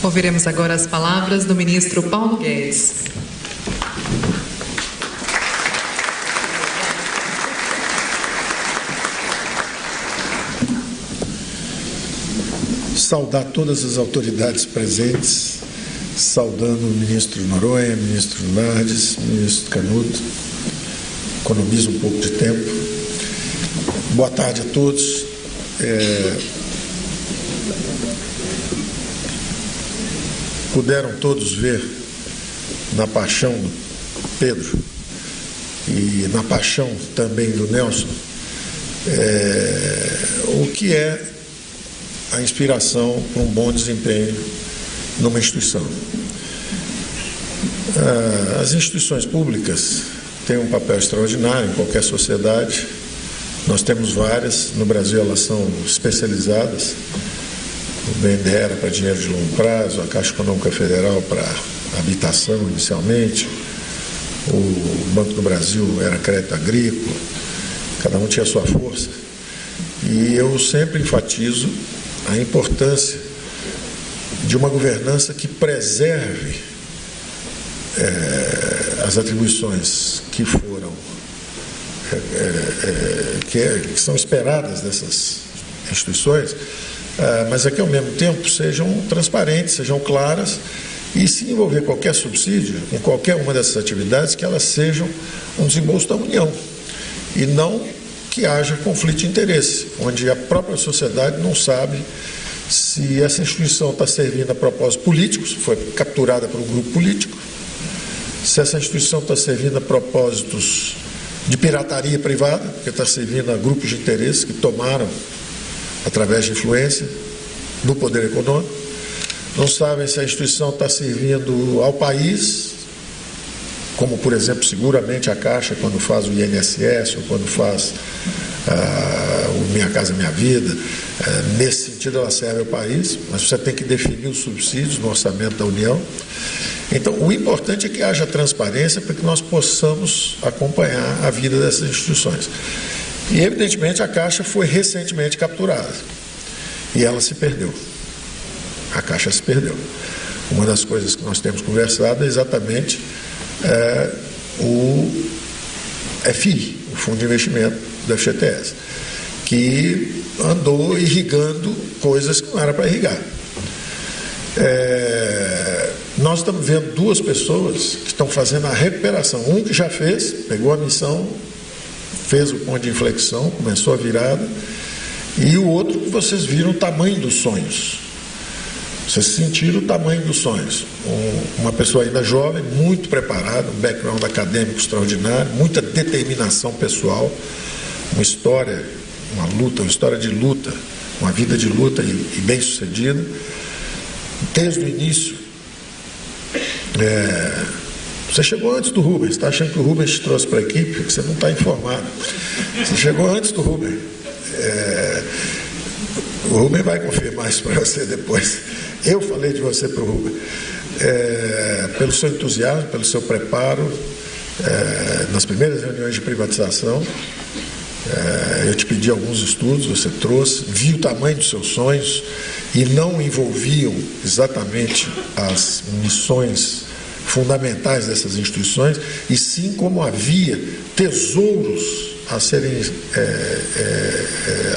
Ouviremos agora as palavras do ministro Paulo Guedes. Saudar todas as autoridades presentes, saudando o ministro Noronha, ministro Nardes, ministro Canudo. Economizo um pouco de tempo. Boa tarde a todos. Puderam todos ver na paixão do Pedro e na paixão também do Nelson o que é a inspiração para um bom desempenho numa instituição. As instituições públicas têm um papel extraordinário em qualquer sociedade. Nós temos várias, no Brasil elas são especializadas. O BNDES era para dinheiro de longo prazo, a Caixa Econômica Federal para habitação inicialmente, o Banco do Brasil era crédito agrícola, cada um tinha a sua força. E eu sempre enfatizo a importância de uma governança que preserve as atribuições que foram, que são esperadas dessas instituições, mas é que ao mesmo tempo sejam transparentes, sejam claras, e se envolver qualquer subsídio em qualquer uma dessas atividades, que elas sejam um desembolso da União, e não que haja conflito de interesse, onde a própria sociedade não sabe se essa instituição está servindo a propósitos políticos, foi capturada por um grupo político, se essa instituição está servindo a propósitos de pirataria privada, porque está servindo a grupos de interesse que tomaram, através de influência, do poder econômico, não sabem se a instituição está servindo ao país, como, por exemplo, seguramente a Caixa, quando faz o INSS, ou quando faz o Minha Casa Minha Vida, nesse sentido ela serve ao país, mas você tem que definir os subsídios no orçamento da União. Então, o importante é que haja transparência para que nós possamos acompanhar a vida dessas instituições. E, evidentemente, a Caixa foi recentemente capturada e ela se perdeu. A Caixa se perdeu. Uma das coisas que nós temos conversado é exatamente o FI, o Fundo de Investimento da FGTS, que andou irrigando coisas que não era para irrigar. Nós estamos vendo duas pessoas que estão fazendo a recuperação. Um que já fez, pegou a missão, fez o ponto de inflexão, começou a virada, e o outro que vocês viram o tamanho dos sonhos. Vocês sentiram o tamanho dos sonhos. Uma pessoa ainda jovem, muito preparada, um background acadêmico extraordinário, muita determinação pessoal, uma história, uma luta, uma história de luta, uma vida de luta e bem-sucedida. Desde o início, você chegou antes do Rubens, está achando que o Rubens te trouxe para a equipe, porque você não está informado. Você chegou antes do Rubens. O Rubens vai confirmar isso para você depois. Eu falei de você para o Rubens. Pelo seu entusiasmo, pelo seu preparo, nas primeiras reuniões de privatização, eu te pedi alguns estudos, você trouxe, vi o tamanho dos seus sonhos e não envolviam exatamente as missões fundamentais dessas instituições, e sim como havia tesouros a serem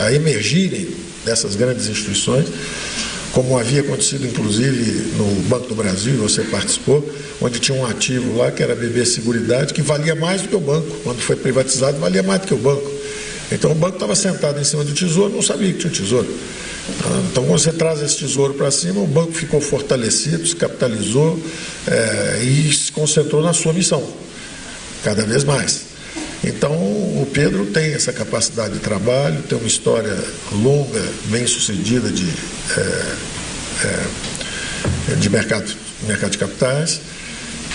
a emergirem dessas grandes instituições, como havia acontecido inclusive no Banco do Brasil, você participou, onde tinha um ativo lá que era BB Seguridade, que valia mais do que o banco. Quando foi privatizado, valia mais do que o banco. Então o banco estava sentado em cima do tesouro, não sabia que tinha um tesouro. Então, quando você traz esse tesouro para cima, o banco ficou fortalecido, se capitalizou e se concentrou na sua missão, cada vez mais. Então, o Pedro tem essa capacidade de trabalho, tem uma história longa, bem-sucedida de mercado de capitais,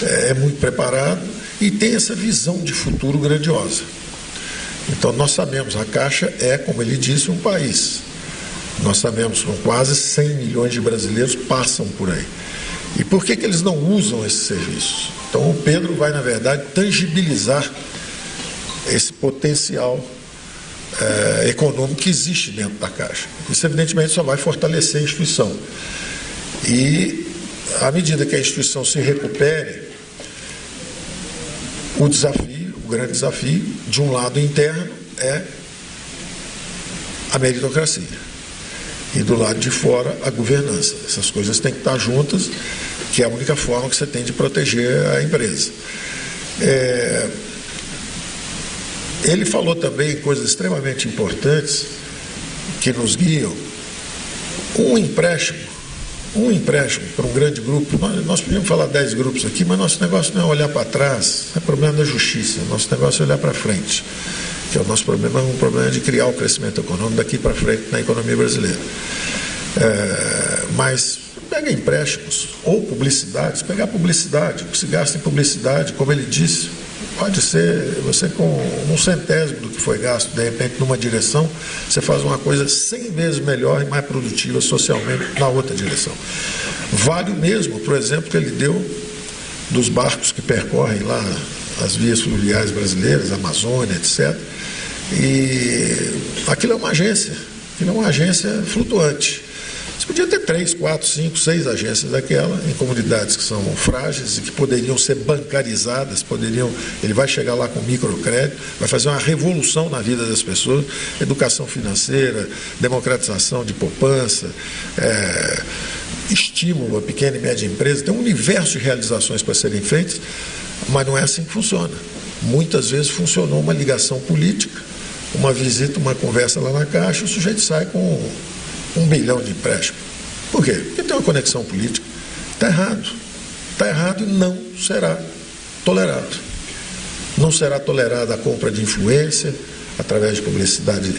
é muito preparado e tem essa visão de futuro grandiosa. Então, nós sabemos, a Caixa é, como ele disse, um país. Nós sabemos que quase 100 milhões de brasileiros passam por aí. E por que eles não usam esses serviços? Então, o Pedro vai, na verdade, tangibilizar esse potencial econômico que existe dentro da Caixa. Isso, evidentemente, só vai fortalecer a instituição. E à medida que a instituição se recupere, o grande desafio, de um lado interno, é a meritocracia. E do lado de fora, a governança. Essas coisas têm que estar juntas, que é a única forma que você tem de proteger a empresa. Ele falou também coisas extremamente importantes que nos guiam. Um empréstimo para um grande grupo, nós podíamos falar 10 grupos aqui, mas nosso negócio não é olhar para trás, é problema da justiça, nosso negócio é olhar para frente, que é o nosso problema, um problema de criar o crescimento econômico daqui para frente na economia brasileira. Mas pega empréstimos ou publicidades, pegar publicidade, o que se gasta em publicidade, como ele disse, pode ser você com 1/100º do que foi gasto, de repente, numa direção, você faz uma coisa 100 vezes melhor e mais produtiva socialmente na outra direção. Vale o mesmo, por exemplo, que ele deu dos barcos que percorrem lá as vias fluviais brasileiras, Amazônia, etc. E aquilo é uma agência flutuante. Você podia ter 3, 4, 5, 6 agências daquela, em comunidades que são frágeis e que poderiam ser bancarizadas, ele vai chegar lá com microcrédito, vai fazer uma revolução na vida das pessoas, educação financeira, democratização de poupança, estímulo à pequena e média empresa, tem um universo de realizações para serem feitas, mas não é assim que funciona. Muitas vezes funcionou uma ligação política, uma visita, uma conversa lá na Caixa, o sujeito sai com 1 bilhão de empréstimo. Por quê? Porque tem uma conexão política. Está errado. Está errado e não será tolerado. Não será tolerada a compra de influência através de publicidade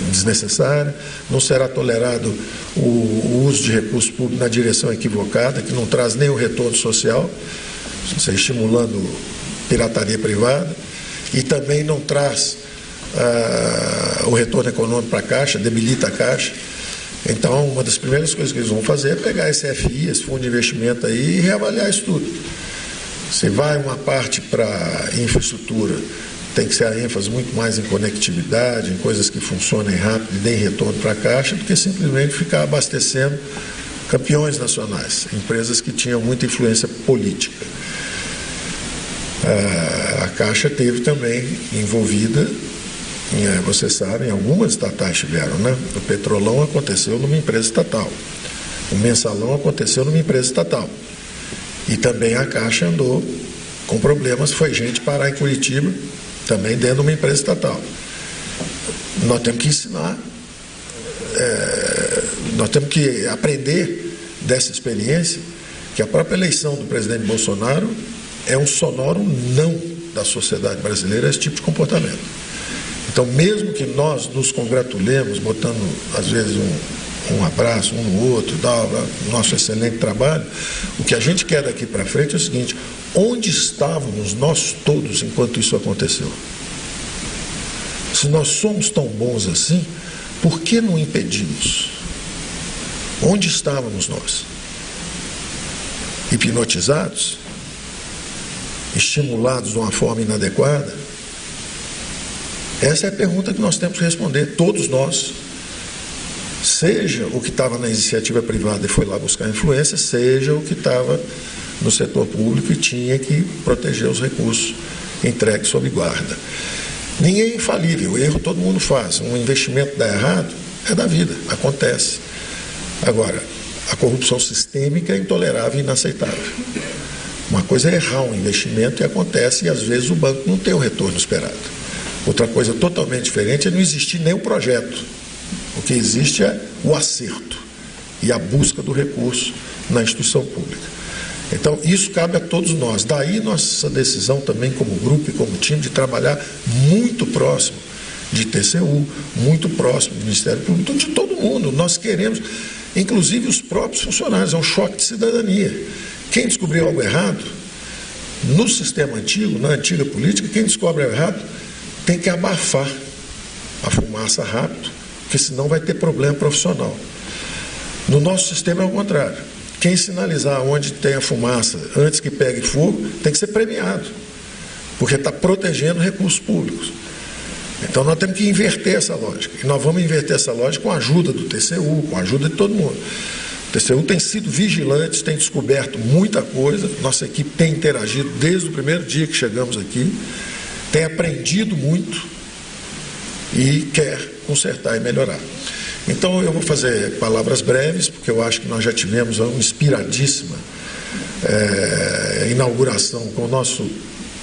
desnecessária. Não será tolerado o uso de recursos públicos na direção equivocada, que não traz nem o retorno social, você estimulando pirataria privada, e também não traz o retorno econômico para a Caixa, debilita a Caixa. Então, uma das primeiras coisas que eles vão fazer é pegar esse FI, esse fundo de investimento aí, e reavaliar isso tudo. Se vai uma parte para infraestrutura, tem que ser a ênfase muito mais em conectividade, em coisas que funcionem rápido e deem retorno para a Caixa, do que simplesmente ficar abastecendo campeões nacionais, empresas que tinham muita influência política. A Caixa teve também envolvida, vocês sabem, algumas estatais tiveram, né? O Petrolão aconteceu numa empresa estatal, o Mensalão aconteceu numa empresa estatal, e também a Caixa andou com problemas, foi gente parar em Curitiba, também dentro de uma empresa estatal. Nós temos que ensinar, nós temos que aprender dessa experiência, que a própria eleição do presidente Bolsonaro é um sonoro não da sociedade brasileira a esse tipo de comportamento. Então, mesmo que nós nos congratulemos, botando, às vezes, um abraço um no outro, nosso excelente trabalho, o que a gente quer daqui para frente é o seguinte: onde estávamos nós todos enquanto isso aconteceu? Se nós somos tão bons assim, por que não impedimos? Onde estávamos nós? Hipnotizados? Estimulados de uma forma inadequada? Essa é a pergunta que nós temos que responder, todos nós. Seja o que estava na iniciativa privada e foi lá buscar influência, seja o que estava no setor público e tinha que proteger os recursos entregues sob guarda. Ninguém é infalível, erro todo mundo faz. Um investimento dá errado, é da vida, acontece. Agora, a corrupção sistêmica é intolerável e inaceitável. Uma coisa é errar um investimento e acontece, e às vezes o banco não tem o retorno esperado. Outra coisa totalmente diferente é não existir nem o projeto. O que existe é o acerto e a busca do recurso na instituição pública. Então, isso cabe a todos nós. Daí nossa decisão também como grupo e como time de trabalhar muito próximo de TCU, muito próximo do Ministério Público, de todo mundo. Nós queremos, inclusive os próprios funcionários, é um choque de cidadania. Quem descobriu algo errado, no sistema antigo, na antiga política, quem descobre algo errado tem que abafar a fumaça rápido, porque senão vai ter problema profissional. No nosso sistema é o contrário. Quem sinalizar onde tem a fumaça antes que pegue fogo tem que ser premiado, porque está protegendo recursos públicos. Então nós temos que inverter essa lógica. E nós vamos inverter essa lógica com a ajuda do TCU, com a ajuda de todo mundo. O TCU tem sido vigilante, tem descoberto muita coisa, nossa equipe tem interagido desde o primeiro dia que chegamos aqui, tem aprendido muito e quer consertar e melhorar. Então eu vou fazer palavras breves, porque eu acho que nós já tivemos uma inspiradíssima inauguração com o nosso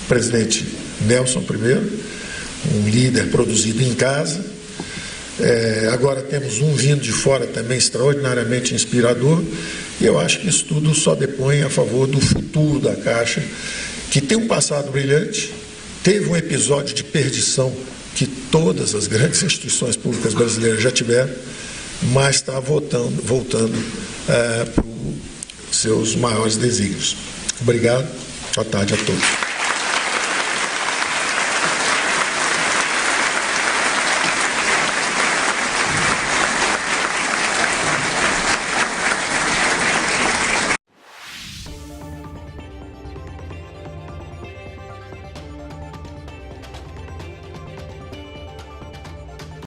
presidente Nelson I, um líder produzido em casa. Agora temos um vindo de fora também extraordinariamente inspirador, e eu acho que isso tudo só depõe a favor do futuro da Caixa, que tem um passado brilhante, teve um episódio de perdição que todas as grandes instituições públicas brasileiras já tiveram, mas está voltando para os seus maiores desígnios. Obrigado, boa tarde a todos.